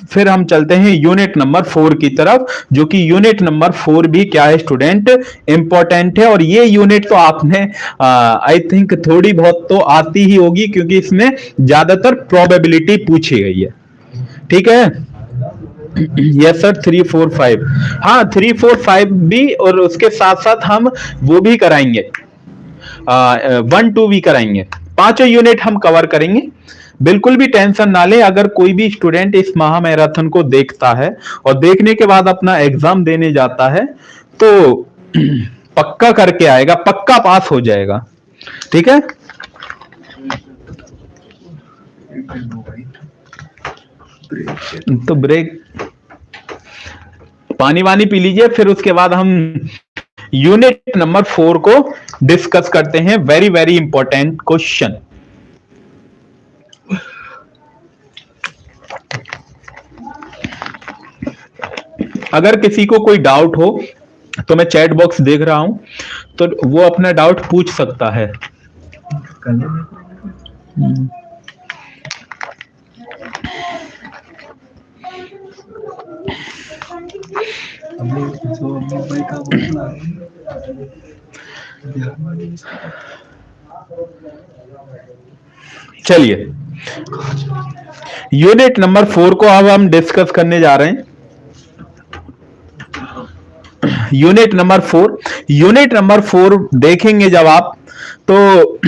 फिर हम चलते हैं यूनिट नंबर 4 की तरफ, जो कि यूनिट नंबर 4 भी क्या है स्टूडेंट, इंपॉर्टेंट है। और ये यूनिट तो आपने आई थिंक थोड़ी बहुत तो आती ही होगी, क्योंकि इसमें ज्यादातर प्रोबेबिलिटी पूछी गई है। ठीक है, यस सर, 3, 4, 5, हाँ 3, 4, 5 भी, और उसके साथ साथ हम वो भी कराएंगे, 1, 2 भी कराएंगे। पांचों यूनिट हम कवर करेंगे, बिल्कुल भी टेंशन ना ले। अगर कोई भी स्टूडेंट इस महा मैराथन को देखता है और देखने के बाद अपना एग्जाम देने जाता है तो पक्का करके आएगा, पक्का पास हो जाएगा। ठीक है, तो ब्रेक, पानी वानी पी लीजिए, फिर उसके बाद हम यूनिट नंबर 4 को डिस्कस करते हैं। Very very important question. अगर किसी को कोई डाउट हो तो मैं चैट बॉक्स देख रहा हूं, तो वो अपना डाउट पूछ सकता है। चलिए, यूनिट नंबर 4 को अब हम डिस्कस करने जा रहे हैं। यूनिट नंबर 4 देखेंगे जब आप, तो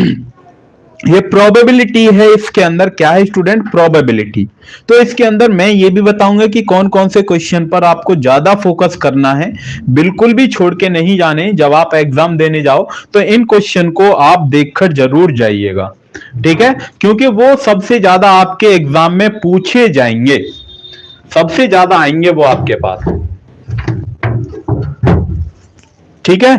ये प्रोबेबिलिटी है। इसके अंदर क्या है स्टूडेंट, प्रोबेबिलिटी। तो इसके अंदर मैं ये भी बताऊंगा कि कौन कौन से क्वेश्चन पर आपको ज्यादा फोकस करना है, बिल्कुल भी छोड़ के नहीं जाने। जब आप एग्जाम देने जाओ तो इन क्वेश्चन को आप देखकर जरूर जाइएगा। ठीक है, क्योंकि वो सबसे ज्यादा आपके एग्जाम में पूछे जाएंगे, सबसे ज्यादा आएंगे वो आपके पास। ठीक है,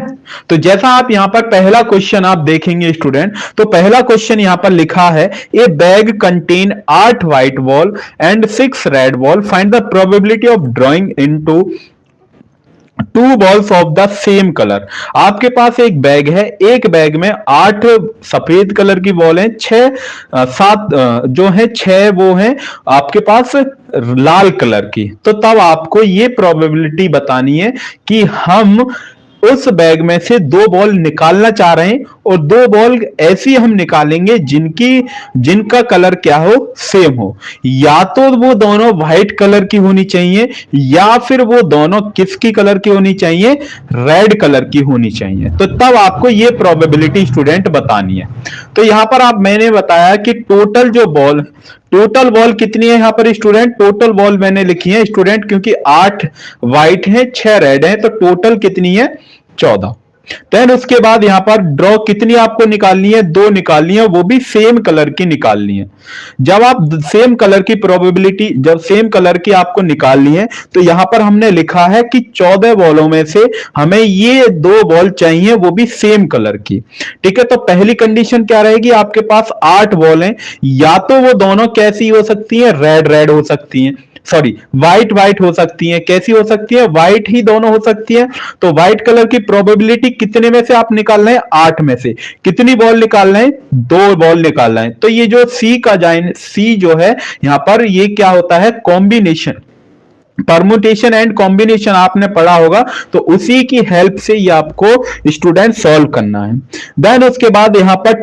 तो जैसा आप यहां पर पहला क्वेश्चन आप देखेंगे स्टूडेंट, तो पहला क्वेश्चन यहां पर लिखा है, ए bag contain 8 white ball and 6 red ball, find the probability of drawing into 2 balls of the same colour. आपके पास एक बैग है, एक बैग में 8 सफेद कलर की बॉल है, 7 जो है 6 वो है आपके पास लाल कलर की। तो तब आपको ये प्रोबेबिलिटी बतानी है कि हम उस बैग में से 2 बॉल निकालना चाह रहे हैं, और 2 बॉल ऐसी हम निकालेंगे जिनका कलर क्या हो, सेम हो। या तो वो दोनों व्हाइट कलर की होनी चाहिए, या फिर वो दोनों किसकी कलर की होनी चाहिए, रेड कलर की होनी चाहिए। तो तब आपको ये प्रोबेबिलिटी स्टूडेंट बतानी है। तो यहां पर आप, मैंने बताया कि टोटल बॉल कितनी है यहां पर स्टूडेंट, टोटल बॉल मैंने लिखी है स्टूडेंट, क्योंकि 8 व्हाइट है 6 रेड है, तो टोटल कितनी है 14। देन उसके बाद यहां पर ड्रॉ कितनी आपको निकालनी है, 2 निकालनी है, वो भी सेम कलर की निकालनी है। जब आप सेम कलर की प्रोबेबिलिटी, जब सेम कलर की आपको निकालनी है, तो यहां पर हमने लिखा है कि 14 बॉलों में से हमें ये 2 बॉल चाहिए, वो भी सेम कलर की। ठीक है, तो पहली कंडीशन क्या रहेगी, आपके पास 8 बॉल हैं, या तो वो दोनों कैसी हो सकती हैं, रेड रेड हो सकती हैं, सॉरी व्हाइट व्हाइट हो सकती है। कैसी हो सकती है, व्हाइट ही दोनों हो सकती है। तो व्हाइट कलर की प्रोबेबिलिटी कितने में से आप निकाल रहे हैं, 8 में से कितनी बॉल निकाल रहे हैं, 2 बॉल निकाल रहे हैं। तो ये जो सी का सी जो है यहां पर, ये क्या होता है, कॉम्बिनेशन, परमुटेशन एंड कॉम्बिनेशन आपने पढ़ा होगा, तो उसी की हेल्प से ये आपको स्टूडेंट सॉल्व करना है। देन उसके बाद यहां पर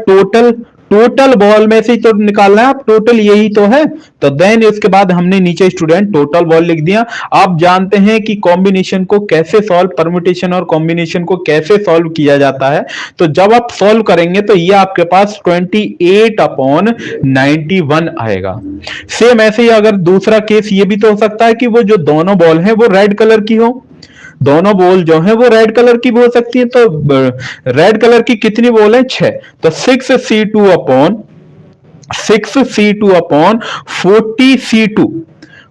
टोटल बॉल में से तो निकालना है, आप टोटल यही तो है। तो देन इसके बाद हमने नीचे स्टूडेंट टोटल बॉल लिख दिया। आप जानते हैं कि कॉम्बिनेशन को कैसे सॉल्व, परमुटेशन और कॉम्बिनेशन को कैसे सॉल्व किया जाता है। तो जब आप सॉल्व करेंगे तो ये आपके पास 28/91 आएगा। सेम ऐसे ही अगर दूसरा केस ये भी तो हो सकता है कि वो जो दोनों बॉल हैं वो रेड कलर की हो, दोनों बॉल जो है वो रेड कलर की भी हो सकती है। तो रेड कलर की कितनी बॉल है, 6। तो 6C2/40C2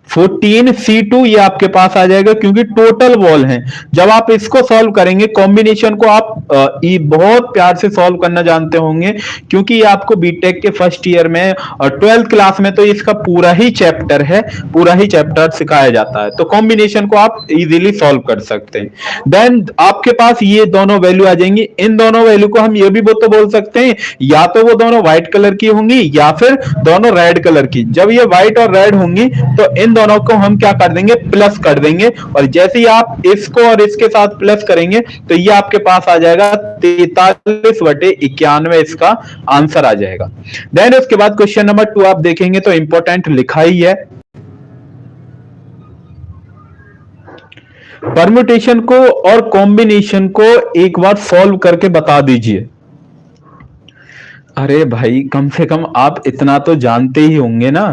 14C2 ये आपके पास आ जाएगा, क्योंकि टोटल बॉल है। जब आप इसको सॉल्व करेंगे, कॉम्बिनेशन को आप बहुत प्यार से सॉल्व करना जानते होंगे, क्योंकि ये आपको बीटेक के फर्स्ट ईयर में और 12th क्लास में तो इसका पूरा ही चैप्टर है, पूरा ही चैप्टर सिखाया जाता है। तो कॉम्बिनेशन को आप इजीली सॉल्व कर सकते हैं। देन आपके पास ये दोनों वैल्यू आ जाएंगी। इन दोनों वैल्यू को हम ये भी तो बोल सकते हैं, या तो वो दोनों व्हाइट कलर की होंगी या फिर दोनों रेड कलर की। जब ये व्हाइट और रेड होंगी तो इन दोनों को हम क्या कर देंगे, प्लस कर देंगे, और जैसे ही आप इसको और इसके साथ प्लस करेंगे तो ये आपके पास आ जाएगा 43/91, इसका आंसर आ जाएगा। देन उसके बाद क्वेश्चन नंबर 2 आप देखेंगे तो इंपॉर्टेंट लिखा ही है, परम्यूटेशन को और कॉम्बिनेशन को एक बार सॉल्व करके बता दीजिए। अरे भाई कम से कम आप इतना तो जानते ही होंगे ना,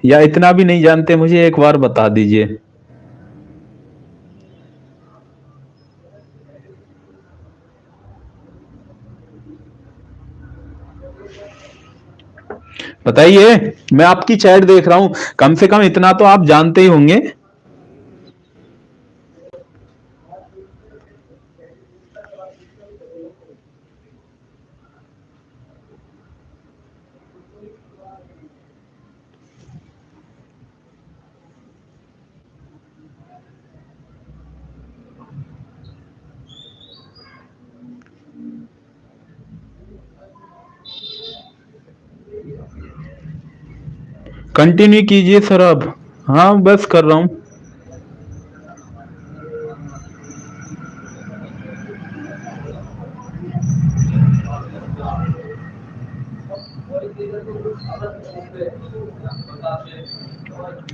या इतना भी नहीं जानते, मुझे एक बार बता दीजिए। बताइए, मैं आपकी चैट देख रहा हूं, कम से कम इतना तो आप जानते ही होंगे। कंटिन्यू कीजिए सर अब। हाँ बस कर रहा हूं।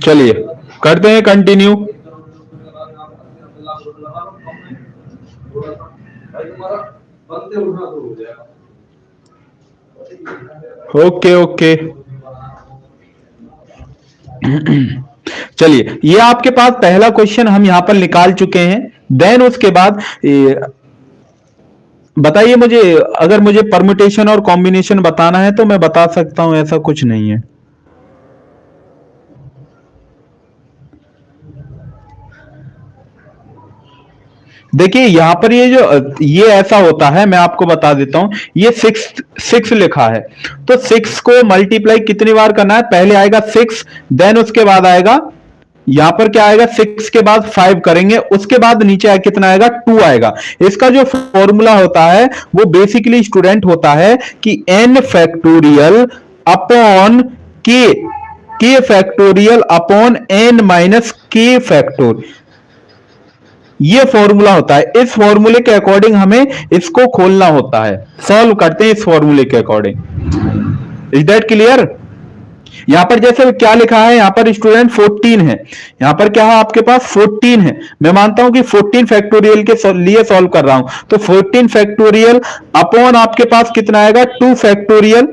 चलिए करते हैं कंटिन्यू। ओके ओके चलिए, ये आपके पास पहला क्वेश्चन हम यहां पर निकाल चुके हैं। देन उसके बाद बताइए मुझे, अगर मुझे परम्यूटेशन और कॉम्बिनेशन बताना है तो मैं बता सकता हूं, ऐसा कुछ नहीं है। देखिए यहां पर ये ऐसा होता है, मैं आपको बता देता हूं, ये सिक्स लिखा है, तो 6 को मल्टीप्लाई कितनी बार करना है, पहले आएगा 6, देन उसके बाद आएगा, यहां पर क्या आएगा, 6 के बाद 5 करेंगे, उसके बाद नीचे कितना आएगा, 2 आएगा। इसका जो फॉर्मूला होता है वो बेसिकली स्टूडेंट होता है कि n फैक्टोरियल अपॉन के फैक्टोरियल अपॉन n माइनस के फैक्टोर, ये फॉर्मूला होता है। इस फॉर्मूले के अकॉर्डिंग हमें इसको खोलना होता है, सॉल्व करते हैं इस फॉर्मूले के अकॉर्डिंग। Is that clear? यहां पर जैसे क्या लिखा है, यहां पर स्टूडेंट 14 है, यहां पर क्या है आपके पास 14 है, मैं मानता हूं कि 14 फैक्टोरियल के लिए सॉल्व कर रहा हूं, तो 14 फैक्टोरियल अपॉन आपके पास कितना आएगा, 2 फैक्टोरियल,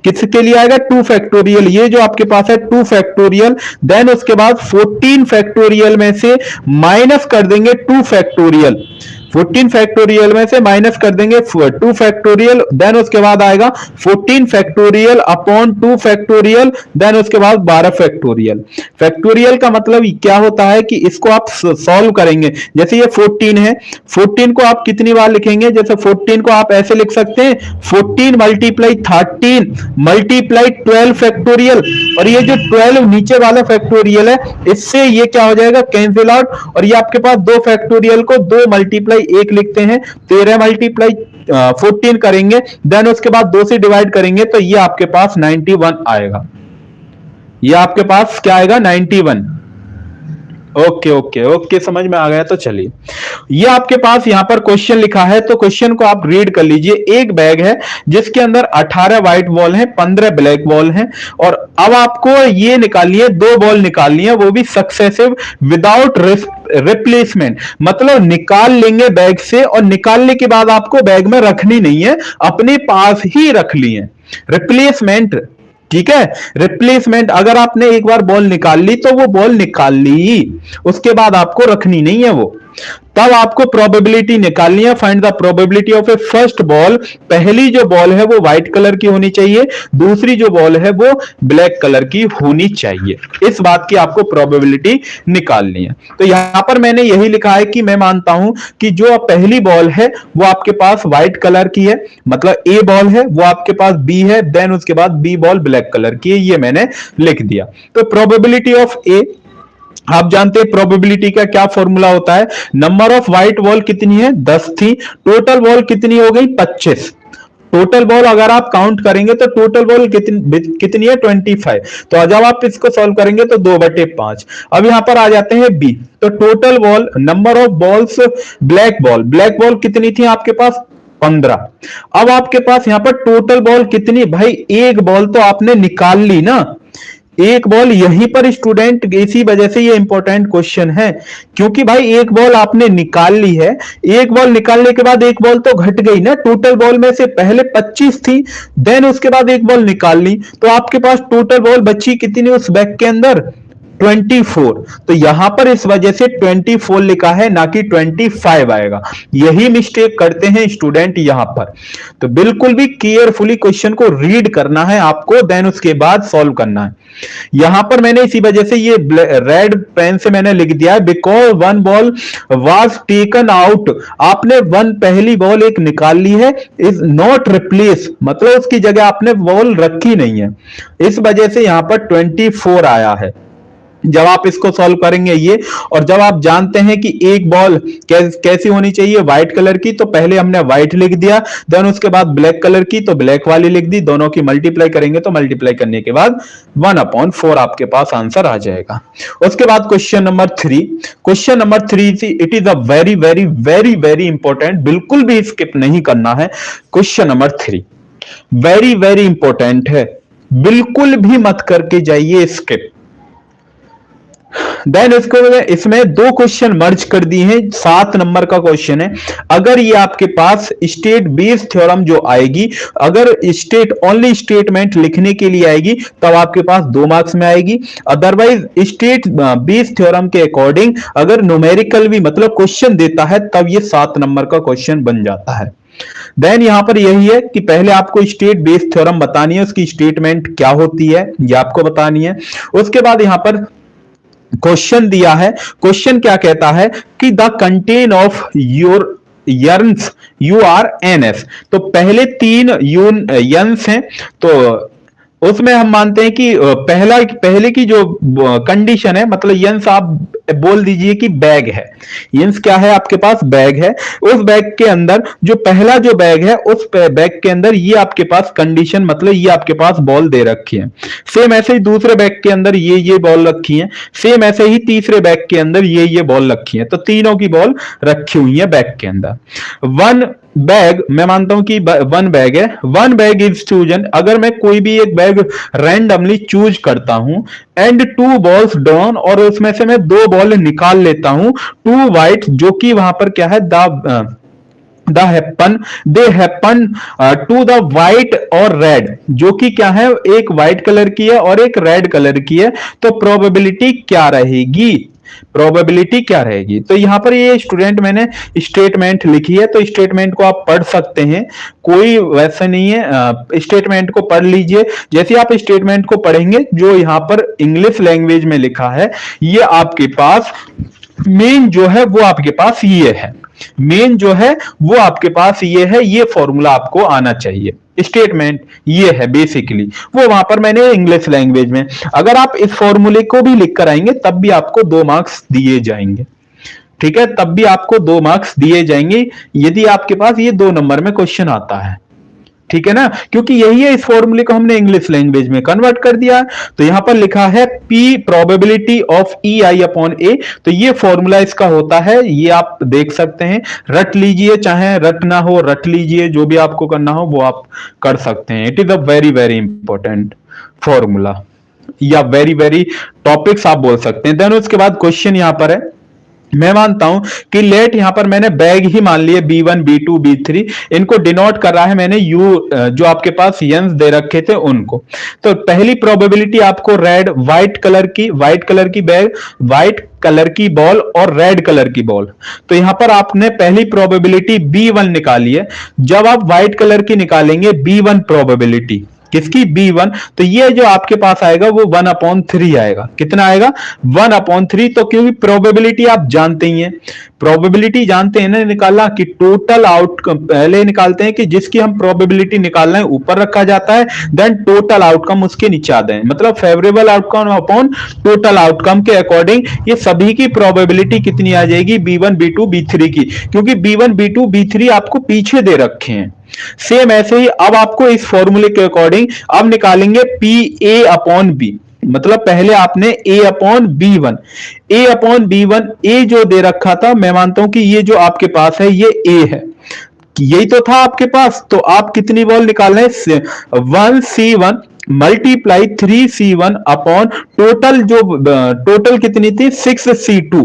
किसके लिए आएगा, 2 फैक्टोरियल, ये जो आपके पास है 2 फैक्टोरियल, देन उसके बाद 14 फैक्टोरियल में से माइनस कर देंगे 2 फैक्टोरियल, 14 फैक्टोरियल में से माइनस कर देंगे 2 फैक्टोरियल, देन उसके बाद आएगा 14 फैक्टोरियल अपॉन 2 फैक्टोरियल, देन उसके बाद 12 फैक्टोरियल। फैक्टोरियल का मतलब क्या होता है कि इसको आप सॉल्व करेंगे, जैसे ये 14 है, 14 को आप कितनी बार लिखेंगे, जैसे 14 को आप ऐसे लिख सकते हैं 14 मल्टीप्लाई 13 मल्टीप्लाई 12 फैक्टोरियल, और ये जो 12 नीचे वाला फैक्टोरियल है इससे ये क्या हो जाएगा, कैंसिल आउट, और ये आपके पास 2 फैक्टोरियल को 2 मल्टीप्लाई 1 लिखते हैं, 13 मल्टीप्लाई 14 करेंगे, देन उसके बाद 2 से डिवाइड करेंगे तो ये आपके पास 91 आएगा, ये आपके पास क्या आएगा, 91। ओके ओके ओके समझ में आ गया। तो चलिए, ये आपके पास यहां पर क्वेश्चन लिखा है, तो क्वेश्चन को आप रीड कर लीजिए। एक बैग है जिसके अंदर 18 व्हाइट बॉल हैं, 15 ब्लैक बॉल हैं, और अब आपको ये निकालनी है, 2 बॉल निकालनी है, वो भी सक्सेसिव विदाउट रिप्लेसमेंट, मतलब निकाल लेंगे बैग से, और निकालने के बाद आपको बैग में रखनी नहीं है, अपने पास ही रख ली है, रिप्लेसमेंट, ठीक है। रिप्लेसमेंट, अगर आपने एक बार बॉल निकाल ली तो वो बॉल निकाल ली, उसके बाद आपको रखनी नहीं है वो, तब आपको प्रोबेबिलिटी निकालनी है। Find the probability of A first ball, पहली जो बॉल है वो व्हाइट कलर की होनी चाहिए, दूसरी जो बॉल है वो ब्लैक कलर की होनी चाहिए, इस बात की आपको प्रोबेबिलिटी निकालनी है। तो यहां पर मैंने यही लिखा है कि मैं मानता हूं कि जो पहली बॉल है वो आपके पास व्हाइट कलर की है, मतलब ए बॉल है, वो आपके पास बी है, देन उसके बाद बी बॉल ब्लैक कलर की है, ये मैंने लिख दिया। तो प्रोबेबिलिटी ऑफ ए, आप जानते हैं प्रोबेबिलिटी का क्या फॉर्मूला होता है, नंबर ऑफ व्हाइट बॉल कितनी है, 10 थी, टोटल बॉल कितनी हो गई, 25, टोटल बॉल अगर आप काउंट करेंगे तो टोटल बॉल कितनी है 25। तो जब आप इसको सॉल्व करेंगे तो 2/5। अब यहां पर आ जाते हैं बी। तो total ball, number of balls, black ball कितनी थी आपके पास 15। अब आपके पास यहां पर टोटल बॉल कितनी, भाई एक बॉल तो आपने निकाल ली ना, एक बॉल यहीं पर स्टूडेंट, इसी वजह से ये इंपॉर्टेंट क्वेश्चन है, क्योंकि भाई एक बॉल आपने निकाल ली है। एक बॉल निकालने के बाद एक बॉल तो घट गई ना, टोटल बॉल में से पहले 25 थी, देन उसके बाद एक बॉल निकाल ली, तो आपके पास टोटल बॉल बची कितनी उस बैग के अंदर 24। तो यहां पर इस वजह से 24 लिखा है, ना कि 25 आएगा। यही मिस्टेक करते हैं स्टूडेंट यहां पर। तो बिल्कुल भी केयरफुली क्वेश्चन को रीड करना है आपको, देन उसके बाद सॉल्व करना है। यहां पर मैंने इसी वजह से ये रेड पेन से मैंने लिख दिया है, because one ball was taken out. आपने पहली बॉल एक निकाल ली है, इज नॉट रिप्लेस, मतलब उसकी जगह आपने बॉल रखी नहीं है, इस वजह से यहां पर 24 आया है जब आप इसको सॉल्व करेंगे ये। और जब आप जानते हैं कि एक बॉल कैसी होनी चाहिए, व्हाइट कलर की, तो पहले हमने व्हाइट लिख दिया, देन उसके बाद ब्लैक कलर की तो ब्लैक वाली लिख दी, दोनों की मल्टीप्लाई करेंगे तो मल्टीप्लाई करने के बाद 1/4 आपके पास आंसर आ जाएगा। उसके बाद question number 3। Question number 3 it is a very very very very important, बिल्कुल भी स्किप नहीं करना है। Question number 3 very very important है, बिल्कुल भी मत करके जाइए स्किप। देन इसको इसमें दो क्वेश्चन मर्ज कर दिए हैं, 7 नंबर का क्वेश्चन है। अगर ये आपके पास स्टेट बेस थ्योरम जो आएगी, अगर स्टेट ओनली स्टेटमेंट लिखने के लिए आएगी तब आपके पास 2 मार्क्स में आएगी। अदरवाइज स्टेट बेस थ्योरम के अकॉर्डिंग अगर न्यूमेरिकल भी मतलब क्वेश्चन देता है तब ये 7 नंबर का क्वेश्चन बन जाता है। देन यहां पर यही है कि पहले आपको स्टेट बेस थ्योरम बतानी है, उसकी स्टेटमेंट क्या होती है ये आपको बतानी है। उसके बाद यहां पर क्वेश्चन दिया है, क्वेश्चन क्या कहता है कि the content of your yarns you are N S. तो पहले 3 यर्न्स हैं, तो उसमें हम मानते हैं कि पहले की जो कंडीशन है, मतलब यंस आप बोल दीजिए कि बैग है, यंस क्या है आपके पास बैग है, उस बैग के अंदर जो पहला जो बैग है उस बैग के अंदर ये आपके पास कंडीशन, मतलब ये आपके पास बॉल दे रखी है। सेम ऐसे ही दूसरे बैग के अंदर ये बॉल रखी है, सेम ऐसे ही तीसरे बैग के अंदर ये बॉल रखी है, तो तीनों की बॉल रखी हुई है बैग के अंदर। वन बैग, मैं मानता हूं कि 1 बैग है, 1 बैग इज चूजन, अगर मैं कोई भी एक बैग रैंडमली चूज करता हूं एंड 2 बॉल्स डाउन, और उसमें से मैं 2 बॉल निकाल लेता हूं, 2 व्हाइट, जो कि वहां पर क्या है they happen to the white और रेड, जो कि क्या है एक व्हाइट कलर की है और एक रेड कलर की है, तो प्रोबेबिलिटी क्या रहेगी, प्रोबेबिलिटी क्या रहेगी। तो यहां पर ये स्टूडेंट मैंने स्टेटमेंट लिखी है, तो स्टेटमेंट को आप पढ़ सकते हैं, कोई वैसा नहीं है, स्टेटमेंट को पढ़ लीजिए। जैसे आप स्टेटमेंट को पढ़ेंगे, जो यहां पर इंग्लिश लैंग्वेज में लिखा है, ये आपके पास मेन जो है वो आपके पास ये है, मेन जो है वो आपके पास ये है, ये फॉर्मूला आपको आना चाहिए। स्टेटमेंट ये है बेसिकली, वो वहां पर मैंने इंग्लिश लैंग्वेज में, अगर आप इस फॉर्मूले को भी लिख कर आएंगे तब भी आपको 2 मार्क्स दिए जाएंगे, ठीक है, तब भी आपको 2 मार्क्स दिए जाएंगे यदि आपके पास ये 2 नंबर में क्वेश्चन आता है, ठीक है ना, क्योंकि यही है, इस फॉर्मूले को हमने इंग्लिश लैंग्वेज में कन्वर्ट कर दिया। तो यहां पर लिखा है P प्रोबेबिलिटी ऑफ EI/A, तो ये फॉर्मूला इसका होता है, ये आप देख सकते हैं, रट लीजिए, चाहे रटना हो रट लीजिए, जो भी आपको करना हो वो आप कर सकते हैं। It is a very very important formula या वेरी वेरी टॉपिक्स आप बोल सकते हैं। देन उसके बाद क्वेश्चन यहां पर है, मैं मानता हूं कि लेट यहां पर मैंने बैग ही मान लिए B1 B2 B3, इनको डिनोट कर रहा है मैंने यू, जो आपके पास यंस दे रखे थे उनको। तो पहली प्रोबेबिलिटी आपको व्हाइट कलर की बैग, व्हाइट कलर की बॉल और रेड कलर की बॉल, तो यहां पर आपने पहली प्रोबेबिलिटी B1 निकाली है। जब आप व्हाइट कलर की निकालेंगे B1 प्रोबेबिलिटी किसकी B1, तो ये जो आपके पास आएगा वो 1/3 आएगा। कितना आएगा 1/3, तो क्योंकि प्रोबेबिलिटी आप जानते ही हैं, प्रोबेबिलिटी जानते हैं ना निकालना, कि टोटल आउटकम पहले निकालते हैं कि जिसकी हम प्रोबेबिलिटी निकाल रहे हैं ऊपर रखा जाता है, देन टोटल आउटकम उसके नीचे आते हैं, मतलब favourable outcome upon total outcome के अकॉर्डिंग ये सभी की प्रोबेबिलिटी कितनी आ जाएगी, B1 B2 B3 की, क्योंकि B1 B2 B3 आपको पीछे दे रखे हैं। सेम ऐसे ही अब आपको इस फॉर्मूले के अकॉर्डिंग अब निकालेंगे पी ए अपॉन बी, मतलब पहले आपने a upon B one, A upon B one, A जो दे रखा था मैं मानता हूं कि ये जो आपके पास है ये a है, यही तो था आपके पास, तो आप कितनी वॉल निकाल रहे हैं, 1C1 multiply 3C1 upon total, जो टोटल कितनी थी 6C2,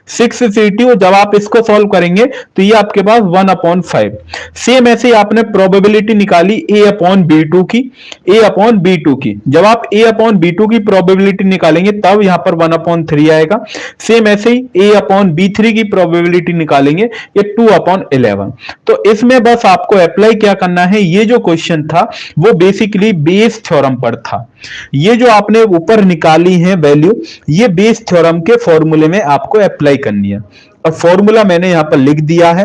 6C2 जब आप इसको सॉल्व करेंगे तो ये आपके पास 1/5। सेम ऐसे ही आपने प्रोबेबिलिटी निकाली a अपॉन B2 की, a अपॉन B2 की, जब आप a अपॉन B2 की प्रोबेबिलिटी निकालेंगे तब यहां पर 1/3 आएगा। सेम ऐसे ही a अपॉन B3 की प्रोबेबिलिटी निकालेंगे ये 2/11। तो इसमें बस आपको अप्लाई क्या करना है, ये जो क्वेश्चन था वो बेसिकली बेस थ्योरम पर था, ये जो आपने ऊपर निकाली है वैल्यू ये बेस थ्योरम के फॉर्मूले में आपको अप्लाई करनी है, और फॉर्मूला मैंने यहां पर लिख दिया है,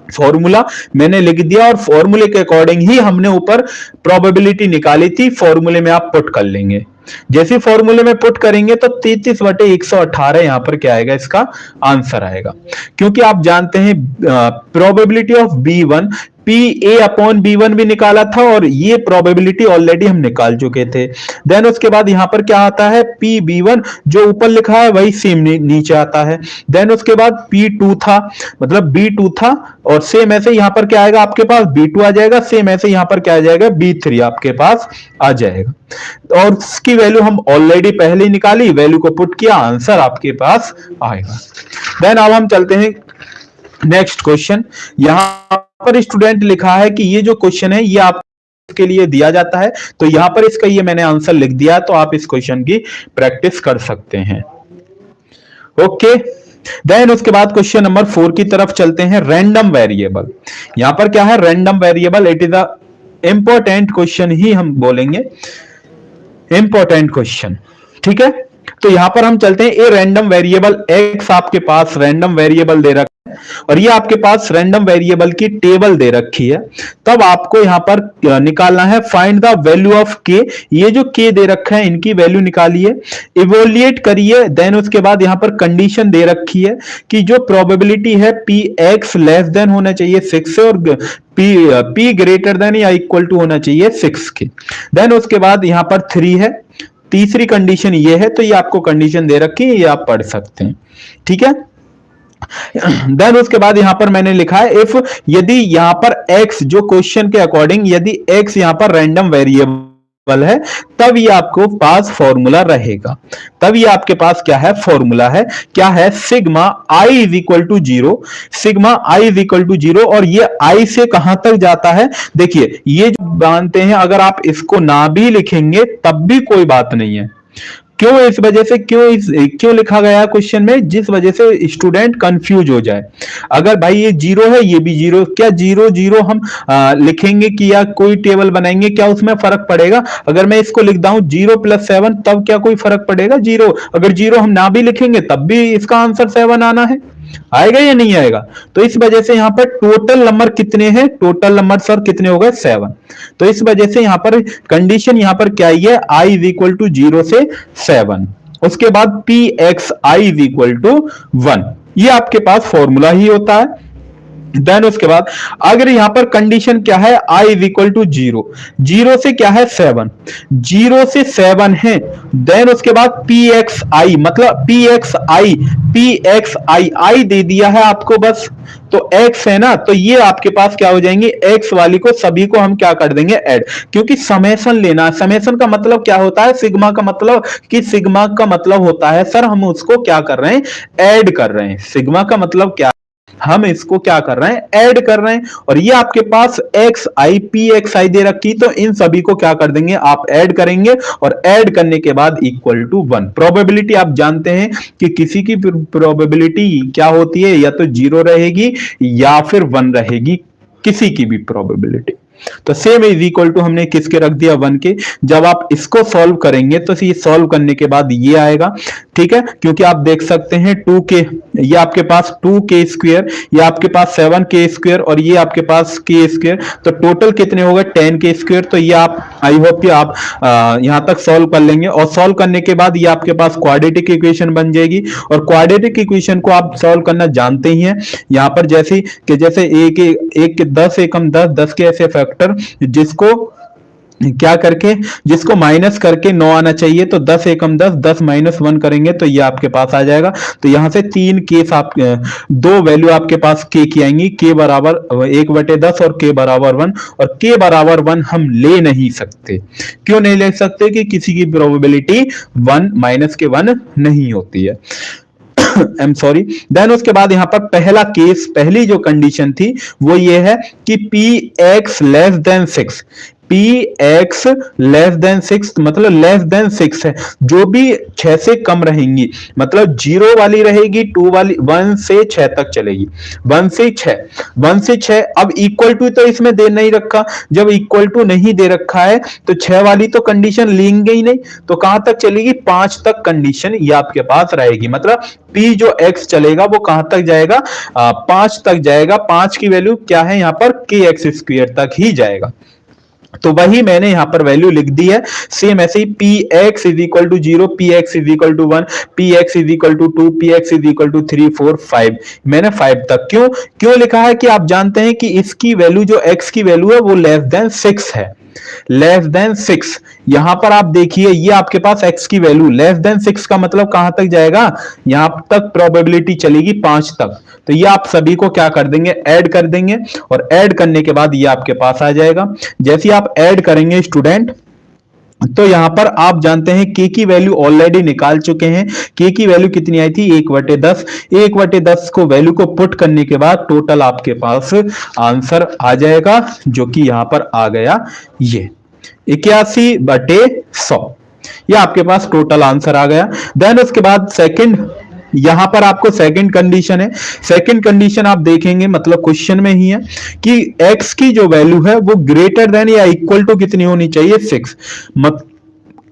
फॉर्मूला मैंने लिख दिया और फॉर्मूले के अकॉर्डिंग ही हमने ऊपर प्रोबेबिलिटी निकाली थी, फॉर्मूले में आप पुट कर लेंगे। जैसे फॉर्मूले में पुट करेंगे तो 33/118 यहां पर क्या आएगा, इसका आंसर आएगा, क्योंकि आप जानते हैं probability of B1 P A upon B one भी निकाला था और ये प्रोबेबिलिटी ऑलरेडी हम निकाल चुके थे। देन उसके बाद यहां पर क्या आता है, पी बी वन जो ऊपर लिखा है वही सेम नीचे आता है। देन उसके बाद पी टू था, मतलब बी टू था, और सेम ऐसे यहां पर क्या आएगा आपके पास, बी टू आ जाएगा, सेम ऐसे यहां पर क्या आ जाएगा, बी थ्री आपके पास आ जाएगा, और उसकी वैल्यू हम ऑलरेडी पहले ही निकाली, वैल्यू को पुट किया, आंसर आपके पास आएगा। देन अब हम चलते हैं नेक्स्ट क्वेश्चन। यहां पर स्टूडेंट लिखा है कि ये जो क्वेश्चन है ये आपके लिए दिया जाता है, तो यहां पर इसका ये मैंने आंसर लिख दिया, तो आप इस क्वेश्चन की प्रैक्टिस कर सकते हैं। ओके, देन उसके बाद क्वेश्चन नंबर 4 की तरफ चलते हैं। रैंडम वेरिएबल, यहां पर क्या है, random variable, it is a important question ही हम बोलेंगे, इंपॉर्टेंट क्वेश्चन, ठीक है। तो यहां पर हम चलते हैं, ए रैंडम वेरिएबल एक्स आपके पास रैंडम वेरिएबल दे रखा है और ये आपके पास रैंडम वेरिएबल की टेबल दे रखी है, तब आपको यहां पर निकालना है फाइंड द वैल्यू ऑफ के। ये जो के दे रखा है इनकी वैल्यू निकालिए, इवोल्यूएट करिए। देन उसके बाद यहां पर कंडीशन दे रखी है कि जो प्रोबेबिलिटी है पी एक्स लेस देन होना चाहिए 6 से और पी ग्रेटर देन या इक्वल टू होना चाहिए 6 के। देन उसके बाद यहां पर 3 है, तीसरी कंडीशन ये है, तो ये आपको कंडीशन दे रखी है, ये आप पढ़ सकते हैं, ठीक है। देन उसके बाद यहां पर मैंने लिखा है इफ, यदि यहां पर x जो क्वेश्चन के अकॉर्डिंग यदि x यहां पर रैंडम वेरिएबल है तब ये आपको पास फॉर्मूला रहेगा, तब ये आपके पास क्या है, फॉर्मूला है, क्या है, sigma i is equal to 0, sigma i is equal to 0, और ये i से कहां तक जाता है, देखिए ये जो मानते हैं अगर आप इसको ना भी लिखेंगे तब भी कोई बात नहीं है, क्यों, इस वजह से क्यों लिखा गया है क्वेश्चन में, जिस वजह से स्टूडेंट कंफ्यूज हो जाए। अगर भाई ये 0 है ये भी 0, क्या 0 0 हम लिखेंगे कि या कोई टेबल बनाएंगे, क्या उसमें फर्क पड़ेगा? अगर मैं इसको लिख दूं 0 + 7 तब क्या कोई फर्क पड़ेगा? 0, अगर 0 हम ना भी लिखेंगे तब भी इसका आंसर 7 आना है, आएगा या नहीं आएगा? तो इस वजह से यहां पर टोटल नंबर कितने हैं, टोटल नंबर सर कितने हो गए, 7। तो इस वजह से यहां पर कंडीशन यहां पर क्या है, i इज इक्वल टू 0 से 7, उसके बाद P X I is equal to 1, ये आपके पास फॉर्मूला ही होता है। देन उसके बाद अगर यहां पर कंडीशन क्या है, i इज इक्वल टू 0, 0 से क्या है 7, 0 से 7 है। देन उसके बाद पी एक्स आई, मतलब पी एक्स आई दे दिया है आपको बस, तो x है ना, तो ये आपके पास क्या हो जाएंगे, x वाली को सभी को हम क्या कर देंगे, ऐड, क्योंकि समेशन लेना, समेशन का मतलब क्या होता है, सिग्मा का मतलब, कि सिग्मा का मतलब होता है सर हम उसको क्या कर रहे हैं, ऐड कर रहे हैं, सिग्मा का मतलब क्या, हम इसको क्या कर रहे हैं, ऐड कर रहे हैं, और ये आपके पास एक्स आई पी एक्स आई दे रखी, तो इन सभी को क्या कर देंगे, आप ऐड करेंगे, और ऐड करने के बाद इक्वल टू 1। प्रोबेबिलिटी आप जानते हैं कि किसी की प्रोबेबिलिटी क्या होती है, या तो 0 रहेगी या फिर 1 रहेगी, किसी की भी प्रोबेबिलिटी। तो सेम इज इक्वल टू हमने किसके रख दिया, 1 के। जब आप इसको सॉल्व करेंगे तो ये सॉल्व करने के बाद ये आएगा, ठीक है, क्योंकि आप देख सकते हैं 2 के ये आपके पास 2k², ये आपके पास 7k² और ये आपके पास k², तो टोटल कितने हो गए 10k²। तो ये आप, आई होप कि आप यहां तक सॉल्व कर लेंगे, और सॉल्व करने के बाद ये आपके पास क्वाड्रेटिक इक्वेशन बन जाएगी। और क्वाड्रेटिक इक्वेशन को आप सॉल्व करना जानते ही हैं, यहां पर जैसे कि जैसे एक के 10 एकम 10, 10 के ऐसे फैक्टर जिसको क्या करके, जिसको माइनस करके 9 आना चाहिए, तो 10 एकम 10, 10 माइनस 1 करेंगे तो ये आपके पास आ जाएगा। तो यहां से 3 केस आप, दो वैल्यू आपके पास के की आएंगी, के बराबर 1/10 और के बराबर 1। और के बराबर 1 हम ले नहीं सकते। क्यों नहीं ले सकते? कि किसी की प्रोबेबिलिटी 1 माइनस के 1 नहीं होती है। I am sorry. देन उसके बाद यहां पर पहला केस, पहली जो कंडीशन थी वो ये है कि px less than 6, px less than 6 मतलब लेस देन 6 है, जो भी 6 से कम रहेंगी, मतलब 0 वाली रहेगी, 2 वाली 1 से 6 तक चलेगी, 1 से 6, 1 से 6। अब इक्वल टू तो इसमें दे नहीं रखा, जब इक्वल टू नहीं दे रखा है तो 6 वाली तो कंडीशन लेंगे ही नहीं, तो कहां तक चलेगी? 5 तक कंडीशन ये आपके पास रहेगी। मतलब p जो x चलेगा वो कहां तक जाएगा? 5 तक जाएगा। 5 की वैल्यू क्या है यहां पर? kx² तक ही जाएगा। तो वही मैंने यहां पर वैल्यू लिख दी है। सेम ऐसे ही px is equal to 0, px is equal to 1, px is equal to 2, px is equal to 3, 4, 5, मैंने 5 तक क्यों लिखा है? कि आप जानते हैं कि इसकी वैल्यू, जो x की वैल्यू है वो लेस देन 6 है, लेस देन 6। यहां पर आप देखिए, ये आपके पास x की वैल्यू लेस देन 6 का मतलब कहां तक जाएगा? यहां तक प्रोबेबिलिटी चलेगी 5 तक। तो ये आप सभी को क्या कर देंगे? ऐड कर देंगे, और ऐड करने के बाद ये आपके पास आ जाएगा। जैसे आप ऐड करेंगे स्टूडेंट, तो यहां पर आप जानते हैं k की वैल्यू ऑलरेडी निकाल चुके हैं। k की वैल्यू कितनी आई थी? 1/10। 1/10 को वैल्यू को पुट करने के बाद टोटल आपके पास आंसर आ जाएगा, जो कि यहां पर आ गया ये 81/100। ये आपके पास टोटल आंसर आ गया। देन उसके बाद सेकंड, यहां पर आपको सेकंड कंडीशन है। सेकंड कंडीशन आप देखेंगे, मतलब क्वेश्चन में ही है कि x की जो वैल्यू है वो ग्रेटर देन या इक्वल टू कितनी होनी चाहिए? 6।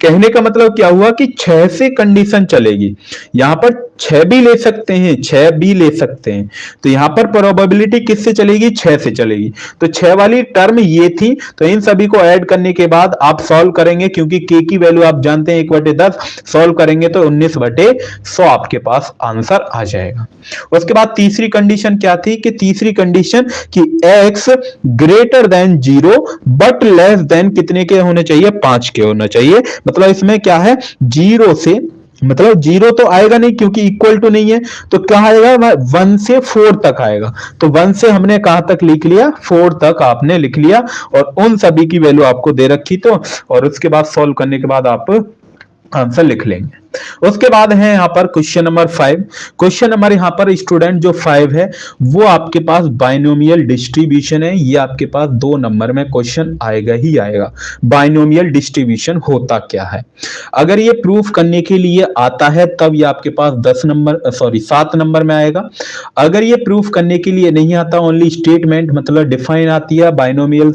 कहने का मतलब क्या हुआ कि 6 से कंडीशन चलेगी। यहां पर 6 भी ले सकते हैं, 6 भी ले सकते हैं, तो यहां पर प्रोबेबिलिटी किससे चलेगी? 6 से चलेगी। तो 6 वाली टर्म ये थी। तो इन सभी को ऐड करने के बाद आप सॉल्व करेंगे, क्योंकि k की वैल्यू आप जानते हैं 1/10, सॉल्व करेंगे तो 19/100 आपके पास आंसर आ जाएगा। उसके बाद तीसरी कंडीशन क्या थी? कि तीसरी कंडीशन कि x greater than 0 but less than कितने के होने चाहिए? 5 के होना चाहिए। मतलब इसमें क्या है? 0 से, मतलब 0 तो आएगा नहीं क्योंकि इक्वल टू नहीं है, तो क्या आएगा? 1 से 4 तक आएगा। तो 1 से हमने कहां तक लिख लिया? 4 तक आपने लिख लिया, और उन सभी की वैल्यू आपको दे रखी, तो और उसके बाद सॉल्व करने के बाद आप आंसर लिख लेंगे। उसके बाद है यहां पर क्वेश्चन नंबर 5। क्वेश्चन नंबर यहां पर स्टूडेंट जो 5 है वो आपके पास बाइनोमियल डिस्ट्रीब्यूशन है। ये आपके पास 2 नंबर में क्वेश्चन आएगा ही आएगा। बाइनोमियल डिस्ट्रीब्यूशन होता क्या है? अगर ये प्रूफ करने के लिए आता है तब ये आपके पास 7 नंबर में आएगा। अगर ये प्रूफ करने के लिए नहीं आता, ओनली स्टेटमेंट मतलब डिफाइन आती है बाइनोमियल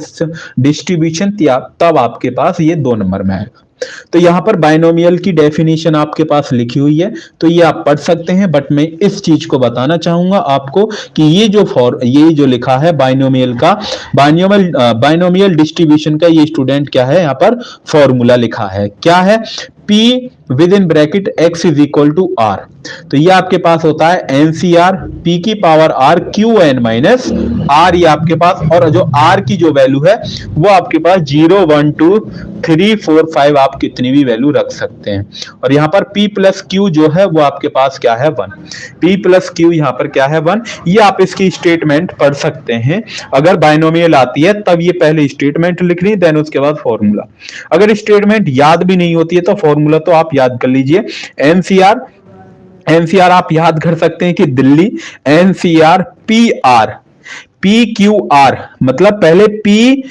डिस्ट्रीब्यूशन, तब आपके पास ये 2 नंबर में आएगा। तो यहां पर बाइनोमियल की डेफिनेशन आपके पास लिखी हुई है, तो ये आप पढ़ सकते हैं, बट मैं इस चीज को बताना चाहूंगा आपको कि ये जो लिखा है बाइनोमियल का, बाइनोमियल डिस्ट्रीब्यूशन का, ये स्टूडेंट क्या है? यहां पर फॉर्मूला लिखा है। क्या है? P with in bracket x is equal to r। तो ये आपके पास होता है NCR, P की power r QN minus r, ये आपके पास, और जो r की जो वैल्यू है वो आपके पास 0, 1, 2, 3, 4, 5 आप कितनी भी वैल्यू रख सकते हैं। और यहाँ पर P प्लस Q जो है वो आपके पास क्या है? 1। P प्लस Q यहाँ पर क्या है? 1। ये आप इसकी स्टेटमेंट पढ़ सकते हैं। अगर बाइनोमियल आती है तब ये पहले स्टेटमेंट लिखनी, देन उसके बाद फॉर्मूला। अगर स्टेटमेंट याद भी नहीं होती है तो फॉर्मूला तो आप याद कर लीजिए। एनसीआर आप याद कर सकते हैं कि Delhi, NCR PR, P Q R, मतलब पहले पी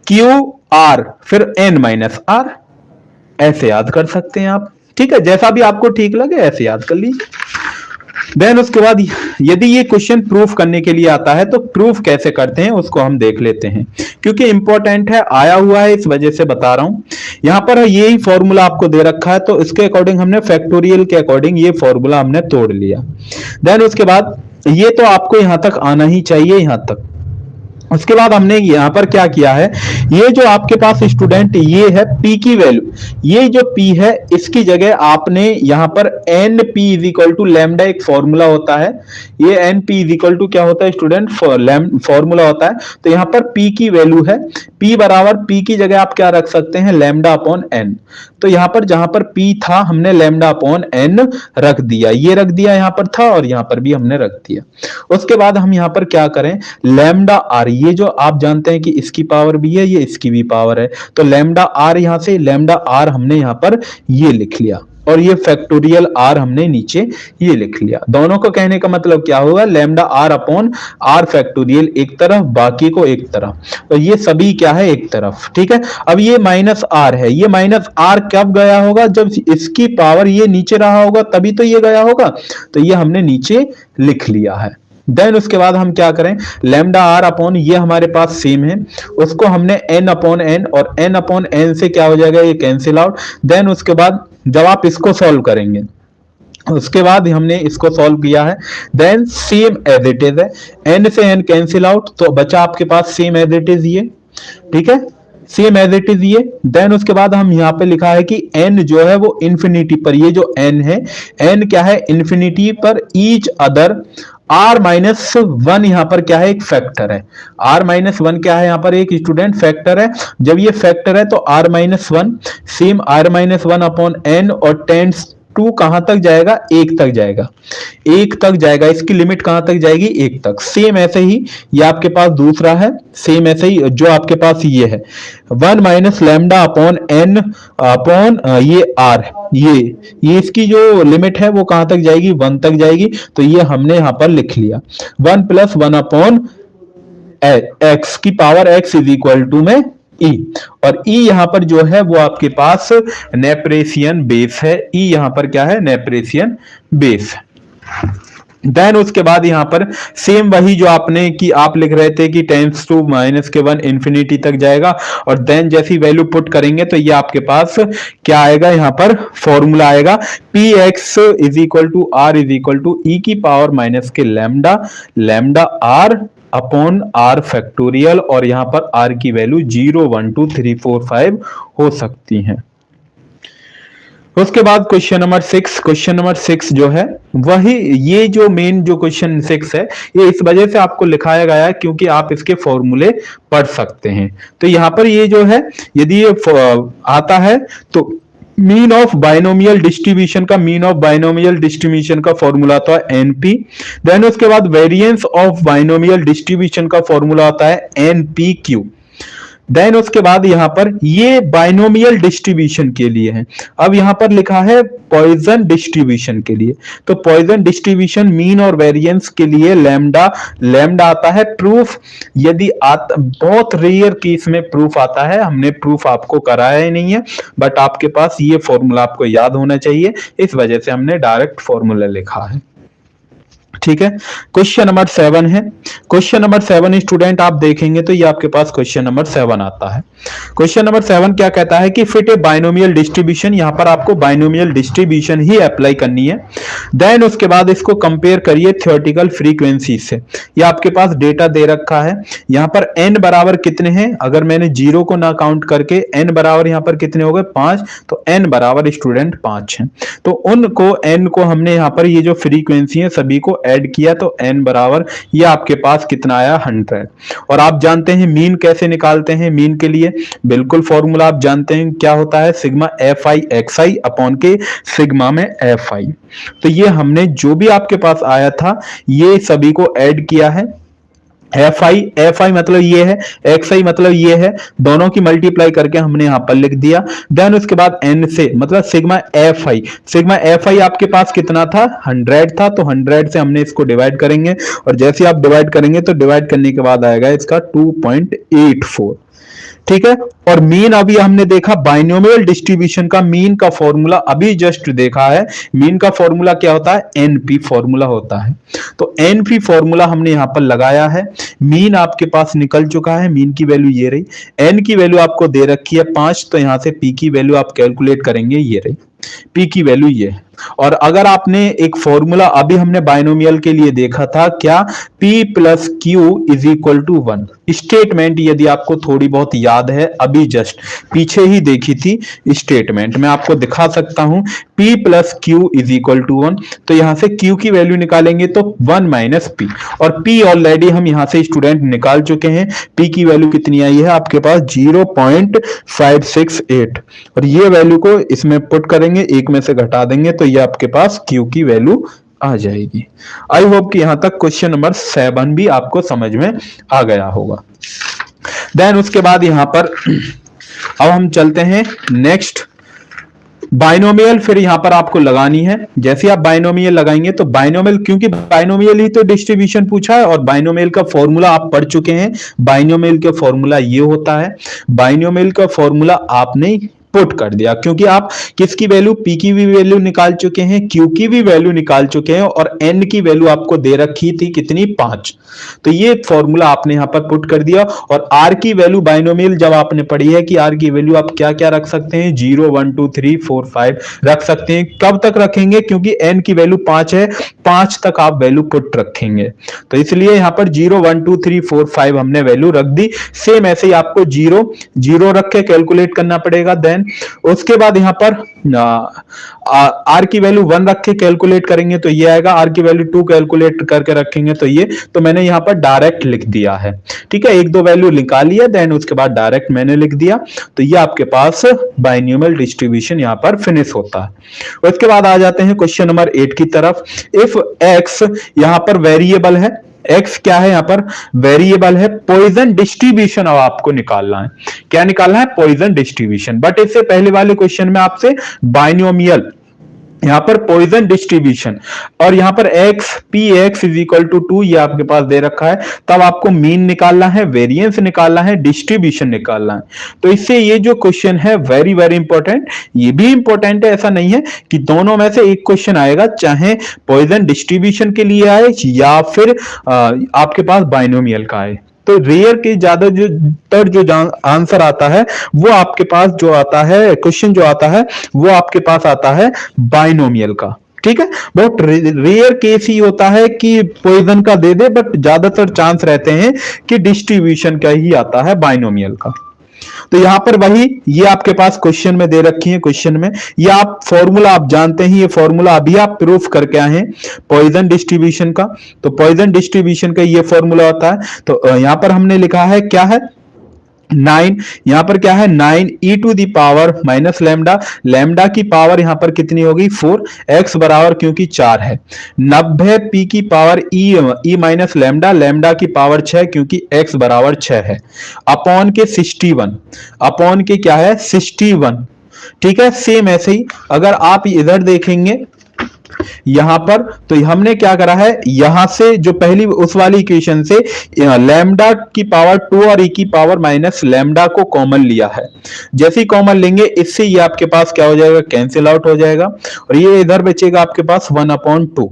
क्यू आर फिर एन माइनस आर, ऐसे याद कर सकते हैं आप। ठीक है, जैसा भी आपको ठीक लगे ऐसे याद कर लीजिए। देन उसके बाद यदि ये क्वेश्चन प्रूफ करने के लिए आता है तो प्रूफ कैसे करते हैं उसको हम देख लेते हैं, क्योंकि इंपॉर्टेंट है, आया हुआ है, इस वजह से बता रहा हूं। यहां पर यही फॉर्मूला आपको दे रखा है, तो इसके अकॉर्डिंग हमने फैक्टोरियल के अकॉर्डिंग ये फॉर्मूला हमने तोड़ लिया। देन उसके बाद ये तो आपको यहां तक आना ही चाहिए, यहां तक। उसके बाद हमने यहां पर क्या किया है, ये जो आपके पास स्टूडेंट ये है p की वैल्यू, ये जो p है इसकी जगह आपने यहां पर N P is equal to lambda, एक फॉर्मूला होता है, ये N P is equal to क्या होता है स्टूडेंट, फॉर्मूला होता है। तो यहां पर p की वैल्यू है, p बराबर p की जगह आप क्या रख सकते हैं, लैम्डा अपॉन एन। तो यहां पर जहां पर p था हमने लैम्डा अपॉन एन रख दिया, ये रख दिया यहां पर था, और यहां पर भी हमने रख दिया। उसके बाद हम यहां पर क्या करें, लैम्डा आर, ये जो आप जानते हैं कि इसकी पावर भी है, ये इसकी भी पावर है, तो लैम्डा आर, यहां से लैम्डा आर हमने यहां पर ये लिख लिया, और ये फैक्टोरियल आर हमने नीचे ये लिख लिया। दोनों को कहने का मतलब क्या होगा, lambda are upon are factorial एक तरफ, बाकी को एक तरफ, तो ये सभी क्या है एक तरफ, ठीक है। अब ये माइनस आर है, ये माइनस आर कब गया होगा, जब इसकी पावर ये नीचे रहा होगा तभी तो ये गया होगा, तो ये हमने नीचे लिख लिया है। देन उसके बाद हम क्या करें, लैम्डा आर अपॉन ये हमारे पास सेम है, उसको हमने एन अपॉन एन, और एन अपॉन एन से क्या हो जाएगा, ये कैंसिल आउट। देन उसके बाद जब आप इसको सॉल्व करेंगे, उसके बाद हमने इसको सॉल्व किया है, then same as it is है, एन से एन कैंसिल आउट, तो बचा आपके पास सेम एज इट इज ये, ठीक है, सेम एज इट इज ये। देन उसके बाद हम यहाँ पे लिखा है कि n जो है वो इंफिनिटी पर, ये जो n है, n क्या है इंफिनिटी पर, each other r minus one यहाँ पर क्या है, एक फैक्टर है, r माइनस वन क्या है यहाँ पर, एक स्टूडेंट फैक्टर है। जब ये फैक्टर है तो r minus one, same r minus one upon n, और टेंड्स टू कहां तक जाएगा, एक तक जाएगा, एक तक जाएगा, इसकी लिमिट कहां तक जाएगी, एक तक। सेम ऐसे ही ये आपके पास दूसरा है, सेम ऐसे ही जो आपके पास ये है, one minus lambda upon n upon ये आर, ये इसकी जो लिमिट है वो कहां तक जाएगी, वन तक जाएगी, तो ये हमने यहां पर लिख लिया, one plus one upon x की power x is equal to में ई, और ई यहां पर जो है वो आपके पास नेपरेशियन बेस है, ई यहां पर क्या है, नेपरेशियन बेस। देन उसके बाद यहां पर सेम वही जो आपने कि आप लिख रहे थे कि टेंस टू माइनस के वन इंफिनिटी तक जाएगा, और देन जैसी वैल्यू पुट करेंगे तो ये आपके पास क्या आएगा, यहां पर फॉर्मूला आएगा, p x is equal to r is equal to e की पावर माइनस के lambda, lambda are upon are factorial, और यहां पर आर की वैल्यू 0 1 2 3 4 5 हो सकती हैं। उसके बाद क्वेश्चन नंबर 6, क्वेश्चन नंबर 6 जो है वही, ये जो मेन जो क्वेश्चन 6 है ये इस वजह से आपको लिखाया गया है क्योंकि आप इसके फॉर्मूले पढ़ सकते हैं। तो यहां पर ये जो है यदि ये आता है तो मीन ऑफ बाइनोमियल डिस्ट्रीब्यूशन का, मीन ऑफ बाइनोमियल डिस्ट्रीब्यूशन का फॉर्मूला आता है एनपी। देन उसके बाद वेरिएंस ऑफ बाइनोमियल डिस्ट्रीब्यूशन का फॉर्मूला आता है एनपीक्यू। देन उसके बाद यहां पर ये बाइनोमियल डिस्ट्रीब्यूशन के लिए है, अब यहां पर लिखा है पॉइजन डिस्ट्रीब्यूशन के लिए, तो पॉइजन डिस्ट्रीब्यूशन मीन और वेरिएंस के लिए लैम्डा, लैम्डा आता है प्रूफ, यदि बहुत रेयर केस में प्रूफ आता है, हमने प्रूफ आपको कराया ही नहीं है, बट आपके पास ये फॉर्मूला आपको याद होना चाहिए, इस वजह से हमने डायरेक्ट फॉर्मूला लिखा है, ठीक है। क्वेश्चन नंबर 7 है, क्वेश्चन नंबर 7 स्टूडेंट आप देखेंगे तो ये आपके पास क्वेश्चन नंबर 7 आता है। क्वेश्चन नंबर 7 क्या कहता है कि फिट ए बाइनोमियल डिस्ट्रीब्यूशन, यहां पर आपको बाइनोमियल डिस्ट्रीब्यूशन ही अप्लाई करनी है। देन उसके बाद इसको कंपेयर करिए थ्योरेटिकल फ्रीक्वेंसी से, ये आपके पास डेटा दे रखा है, यहां पर n बराबर कितने हैं, अगर मैंने 0 को ना काउंट करके n बराबर यहां पर कितने हो गए 5, तो n बराबर स्टूडेंट 5 है, तो उनको n को हमने यहां पर ये जो फ्रीक्वेंसी है सभी को ऐड किया, तो n बराबर ये आपके पास कितना आया 100। और आप जानते हैं मीन कैसे निकालते हैं, मीन के लिए बिल्कुल फॉर्मूला आप जानते हैं क्या होता है, sigma F I x I upon के सिग्मा में एफ आई। तो ये हमने जो भी आपके पास आया था ये सभी को ऐड किया है, एफ आई मतलब ये है, एक्स आई मतलब ये है, दोनों की मल्टीप्लाई करके हमने यहां पर लिख दिया। देन उसके बाद एन से मतलब सिग्मा एफ आई आपके पास कितना था 100 था, तो 100 से हमने इसको डिवाइड करेंगे, और जैसे आप डिवाइड करेंगे तो डिवाइड करने के बाद आएगा इसका 2.84, ठीक है। और मीन अभी हमने देखा बाइनोमियल डिस्ट्रीब्यूशन का मीन का फॉर्मूला अभी जस्ट देखा है। मीन का फॉर्मूला क्या होता है? एनपी फॉर्मूला होता है। तो एनपी फॉर्मूला हमने यहां पर लगाया है। मीन आपके पास निकल चुका है। मीन की वैल्यू ये रही। एन की वैल्यू आपको दे रखी है 5, तो यहां से पी की वैल्यू आप कैलकुलेट करेंगे, ये रही पी की वैल्यू ये है। और अगर आपने एक फॉर्मूला अभी हमने बाइनोमियल के लिए देखा था क्या, P plus q is equal to 1। Statement यदि आपको थोड़ी बहुत याद है, अभी जस्ट पीछे ही देखी थी स्टेटमेंट, मैं आपको दिखा सकता हूं। P plus q is equal to 1, तो यहां से Q की वैल्यू निकालेंगे तो 1 माइनस P, और P ऑलरेडी हम यहां से स्टूडेंट निकाल चुके हैं। P की वैल्यू कितनी आई है आपके पास? 0.568, और ये वैल्यू को इसमें पुट करेंगे, एक में से घटा देंगे तो ये आपके पास Q की वैल्यू आ जाएगी। आई होप कि यहां तक क्वेश्चन नंबर 7 भी आपको समझ में आ गया होगा। देन उसके बाद यहां पर अब हम चलते हैं नेक्स्ट बाइनोमियल। फिर यहां पर आपको लगानी है। जैसे आप बाइनोमियल लगाएंगे तो बाइनोमियल, क्योंकि बाइनोमियल ही तो डिस्ट्रीब्यूशन पूछा है और बाइनोमियल का फॉर्मूला आप पढ़ चुके हैं। बाइनोमियल का फॉर्मूला ये होता है। बाइनोमियल का फॉर्मूला आपने पुट कर दिया, क्योंकि आप किसकी वैल्यू? पी की भी वैल्यू निकाल चुके हैं, क्यू की भी वैल्यू निकाल चुके हैं, और एन की वैल्यू आपको दे रखी थी कितनी? 5। तो ये फॉर्मूला आपने यहां पर पुट कर दिया। और आर की वैल्यू बाइनोमियल जब आपने पढ़ी है कि आर की वैल्यू आप क्या क्या रख सकते हैं? 0 1 2 3 4 5 रख सकते हैं। कब तक रखेंगे? क्योंकि एन की वैल्यू 5 है, 5 तक आप वैल्यू पुट रखेंगे, तो इसलिए यहां पर 0 1 2 3 4 5 हमने वैल्यू रख दी। सेम ऐसे ही आपको 0 0 रख के कैलकुलेट करना पड़ेगा। देन उसके बाद यहां पर आर की वैल्यू 1 रख के कैलकुलेट करेंगे तो ये आएगा। आर की वैल्यू 2 कैलकुलेट करके रखेंगे तो ये, तो मैंने यहां पर डायरेक्ट लिख दिया है। ठीक है, एक दो वैल्यू निकाल लिया, देन उसके बाद डायरेक्ट मैंने लिख दिया। तो ये आपके पास बाइनोमियल डिस्ट्रीब्यूशन यहां पर फिनिश होता है। उसके बाद आ जाते हैं क्वेश्चन नंबर 8 की तरफ। इफ एक्स यहां पर वेरिएबल है, एक्स क्या है? यहां पर वेरिएबल है। पॉइजन डिस्ट्रीब्यूशन अब आपको निकालना है। क्या निकालना है? Poisson distribution. बट इससे पहले वाले क्वेश्चन में आपसे बाइनोमियल, यहां पर पॉइजन डिस्ट्रीब्यूशन, और यहां पर x p x is equal to 2 ये आपके पास दे रखा है। तब आपको मीन निकालना है, वेरिएंस निकालना है, डिस्ट्रीब्यूशन निकालना है। तो इससे ये जो क्वेश्चन है वेरी वेरी इंपॉर्टेंट, ये भी इंपॉर्टेंट है। ऐसा नहीं है कि दोनों में से एक क्वेश्चन आएगा, चाहे पॉइजन डिस्ट्रीब्यूशन के लिए आए या फिर आपके पास बाइनोमियल का आए। तो रेयर के ज्यादा जो आंसर आता है वो आपके पास जो आता है, क्वेश्चन जो आता है वो आपके पास आता है बाइनोमियल का। ठीक है, बहुत रेयर केस ही होता है कि पॉइजन का दे दे, बट ज्यादातर चांस रहते हैं कि डिस्ट्रीब्यूशन का ही आता है, बाइनोमियल का। तो यहां पर वही ये आपके पास क्वेश्चन में दे रखी है। क्वेश्चन में ये आप फॉर्मूला आप जानते हैं, ये फॉर्मूला अभी आप प्रूफ करके आए हैं पॉइजन डिस्ट्रीब्यूशन का। तो पॉइजन डिस्ट्रीब्यूशन का ये फॉर्मूला होता है। तो यहां पर हमने लिखा है क्या है? 9। यहां पर क्या है? 9 e to the power minus lambda. Lambda की पावर यहां पर कितनी होगी? 4। एक्स बराबर क्योंकि 4 है 90 पी की power E minus lambda. Lambda की पावर 6 क्योंकि एक्स बराबर 6 है, अपॉन के 61। अपॉन के क्या है? 61। ठीक है, सेम ऐसे ही अगर आप इधर देखेंगे यहां पर, तो हमने क्या करा है, यहां से जो पहली उस वाली इक्वेशन से लैम्डा की पावर 2 और e की पावर माइनस लैम्डा को कॉमन लिया है। जैसे ही कॉमन लेंगे इससे ये आपके पास क्या हो जाएगा? कैंसिल आउट हो जाएगा, और ये इधर बचेगा आपके पास 1/2।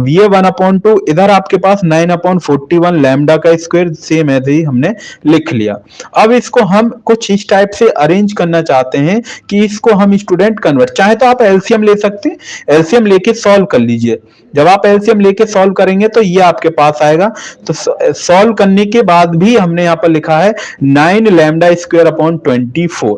ये 1/2 इधर आपके पास 9/41 लैम्डा का स्क्वायर, सेम ऐसे ही हमने लिख लिया। अब इसको हम कुछ इस टाइप से अरेंज करना चाहते हैं कि इसको हम स्टूडेंट कन्वर्ट, चाहे तो आप एलसीएम ले सकते हैं, एलसीएम लेके सॉल्व कर लीजिए। जब आप एलसीएम लेके सॉल्व करेंगे तो ये आपके पास आएगा। तो सॉल्व करने के बाद भी हमने यहां पर लिखा है 9 लैम्डा स्क्वायर अपॉन 24।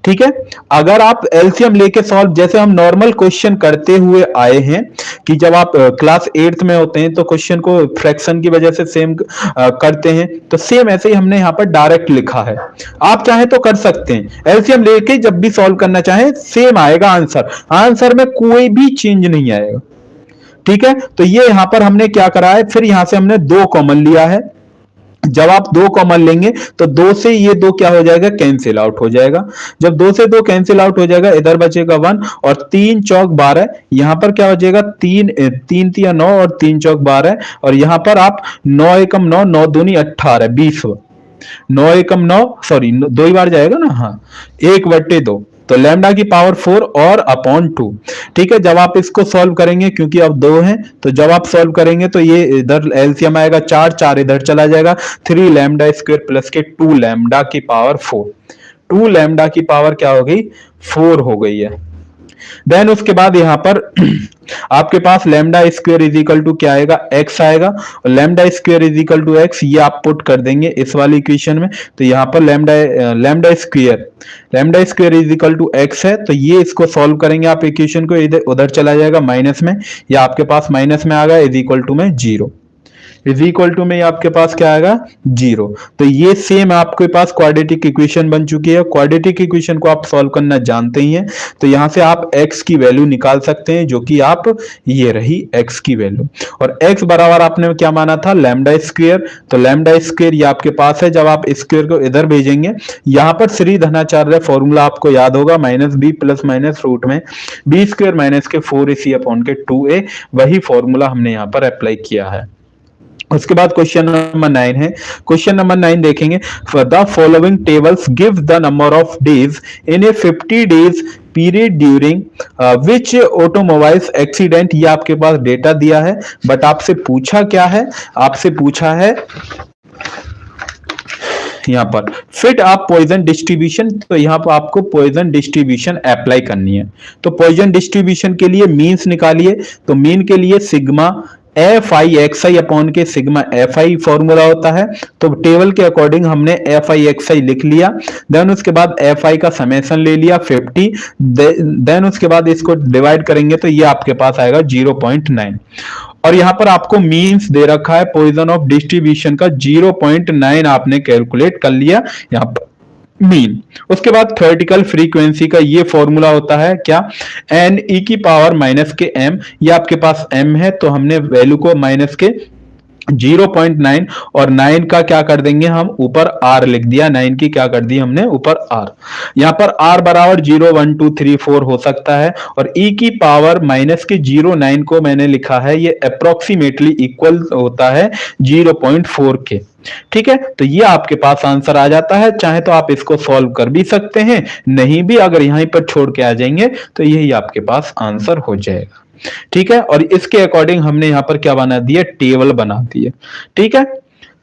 ठीक है, अगर आप एलसीएम लेके सॉल्व, जैसे हम नॉर्मल क्वेश्चन करते हुए आए हैं कि जब आप क्लास 8th में होते हैं तो क्वेश्चन को फ्रैक्शन की वजह से सेम करते हैं, तो सेम ऐसे ही हमने यहां पर डायरेक्ट लिखा है। आप चाहे तो कर सकते हैं, एलसीएम लेके जब भी सॉल्व करना चाहें सेम आएगा आंसर, आंसर में कोई भी चेंज नहीं आएगा। ठीक है, तो ये यहां पर हमने क्या करा है, फिर यहां से हमने 2 कॉमन लिया है। जब आप 2 कॉमन लेंगे तो 2 से ये 2 क्या हो जाएगा? कैंसिल आउट हो जाएगा। जब 2 से 2 कैंसिल आउट हो जाएगा, इधर बचेगा 1 और 3 चौक 12। यहां पर क्या बचेगा? 3 तिया 9 और 3 चौक 12, और यहां पर आप 9 एकम 9, 9 दूनी 18, 20। 9 एकम 9, सॉरी 2 ही बार जाएगा ना, हाँ 1/2, तो लैम्डा की पावर 4 और अपॉन 2। ठीक है, जब आप इसको सॉल्व करेंगे, क्योंकि अब 2 है, तो जब आप सॉल्व करेंगे तो ये इधर एलसीएम आएगा 4, 4 इधर चला जाएगा, 3 लैम्डा स्क्वायर प्लस के 2 लैम्डा की पावर 4, 2 लैम्डा की पावर क्या हो गई, 4 हो गई है। देन उसके बाद यहां पर आपके पास lambda square is equal to क्या आएगा, एक्स आएगा, और lambda square is equal to x, ये आप पुट कर देंगे इस वाली इक्वेशन में, तो यहां पर lambda square is equal to x है, तो ये इसको सॉल्व करेंगे आप इक्वेशन को, इधर उधर चला जाएगा माइनस में, या आपके पास माइनस में आ गया, इज इक्वल टू में 0, इज इक्वल टू में आपके पास क्या आएगा, 0। तो ये सेम आपके पास क्वाड्रेटिक इक्वेशन बन चुकी है। क्वाड्रेटिक इक्वेशन को आप सॉल्व करना जानते ही हैं, तो यहां से आप x की वैल्यू निकाल सकते हैं, जो कि आप, ये रही x की वैल्यू, और x बराबर आपने क्या माना था, लैम्डा स्क्वायर, तो लैम्डा स्क्वायर ये आपके पास है, जब आप स्क्वायर को इधर भेजेंगे, यहां पर श्री धनाचार्य फॉर्मूला आपको याद होगा, -b प्लस माइनस रूट में b स्क्वायर माइनस के 4ac अपॉन के 2a, वही फॉर्मूला हमने यहां पर अप्लाई किया है। उसके बाद क्वेश्चन नंबर 9 है। क्वेश्चन नंबर 9 देखेंगे, for the following tables give the number of days in A 50 days period during which automobiles accident, ये आपके पास डेटा दिया है, बट आपसे पूछा क्या है, आपसे पूछा है यहाँ पर फिट आप पॉइजन डिस्ट्रीब्यूशन, तो यहाँ पर आपको पॉइजन डिस्ट्रीब्यूशन अप्लाई करनी है। तो पॉइजन डिस्ट्रीब्यूशन के लिए मीन्स निकालिए, तो मीन के लिए sigma F I x I upon के सिग्मा एफ आई फॉर्मूला होता है, तो टेबल के अकॉर्डिंग हमने एफ आई एक्स आई लिख लिया, देन उसके बाद एफ आई का समेशन ले लिया 50, देन उसके बाद इसको डिवाइड करेंगे तो ये आपके पास आएगा 0.9, और यहां पर आपको मीन्स दे रखा है पॉइजन ऑफ डिस्ट्रीब्यूशन का 0.9 आपने कैलकुलेट कर लिया यहां पर मीन। उसके बाद थ्योरेटिकल फ्रीक्वेंसी का ये फॉर्मूला होता है क्या, एन ई की पावर माइनस के एम, ये आपके पास एम है, तो हमने वैल्यू को माइनस के 0.9 और 9 का क्या कर देंगे हम ऊपर r लिख दिया, 9 की क्या कर दी हमने ऊपर r, यहां पर r बराबर 0 1 2 3 4 हो सकता है, और e की पावर माइनस के 0.9 को मैंने लिखा है, ये अप्रोक्सीमेटली इक्वल होता है 0.4 के। ठीक है, तो ये आपके पास आंसर आ जाता है, चाहे तो आप इसको सॉल्व कर भी सकते हैं, नहीं भी अगर यहीं पर छोड़ के आ जाएंगे तो यही आपके पास आंसर हो जाएगा। ठीक है, और इसके अकॉर्डिंग हमने यहां पर क्या बना दिया, टेबल बना दी है। ठीक है,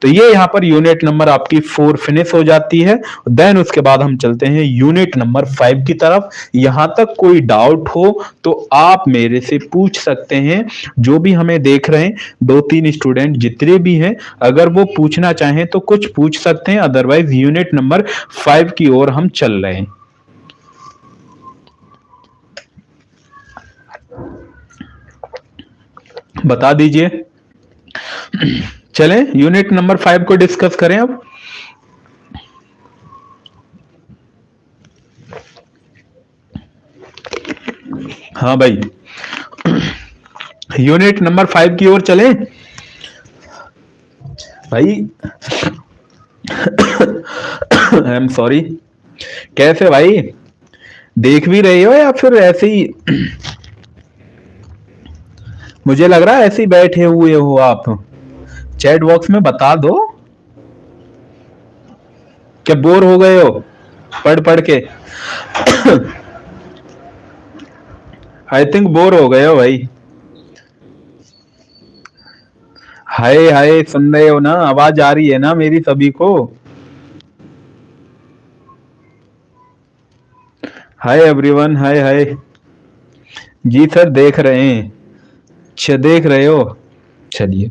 तो ये यहां पर यूनिट नंबर आपकी 4 फिनिश हो जाती है। देन उसके बाद हम चलते हैं यूनिट नंबर 5 की तरफ। यहां तक कोई डाउट हो तो आप मेरे से पूछ सकते हैं, जो भी हमें देख रहे हैं 2-3 स्टूडेंट जितने भी हैं, अगर वो पूछना चाहें तो कुछ पूछ सकते हैं, अदरवाइज यूनिट नंबर 5 की ओर हम चल रहे हैं। बता दीजिए, चलें यूनिट नंबर 5 को डिस्कस करें अब। हाँ भाई, यूनिट नंबर 5 की ओर चलें भाई। आई एम सॉरी, कैसे भाई, देख भी रहे हो या फिर ऐसे ही? मुझे लग रहा है ऐसे ही बैठे हुए हो आप। चैट बॉक्स में बता दो, क्या बोर हो गए हो पढ़ पढ़ के? आई थिंक बोर हो गए हो भाई। हाय हाय, सुन रहे हो ना, आवाज आ रही है ना मेरी सभी को? हाय एवरीवन, हाय हाय। जी सर, देख रहे हैं। अच्छा देख रहे हो, चलिए।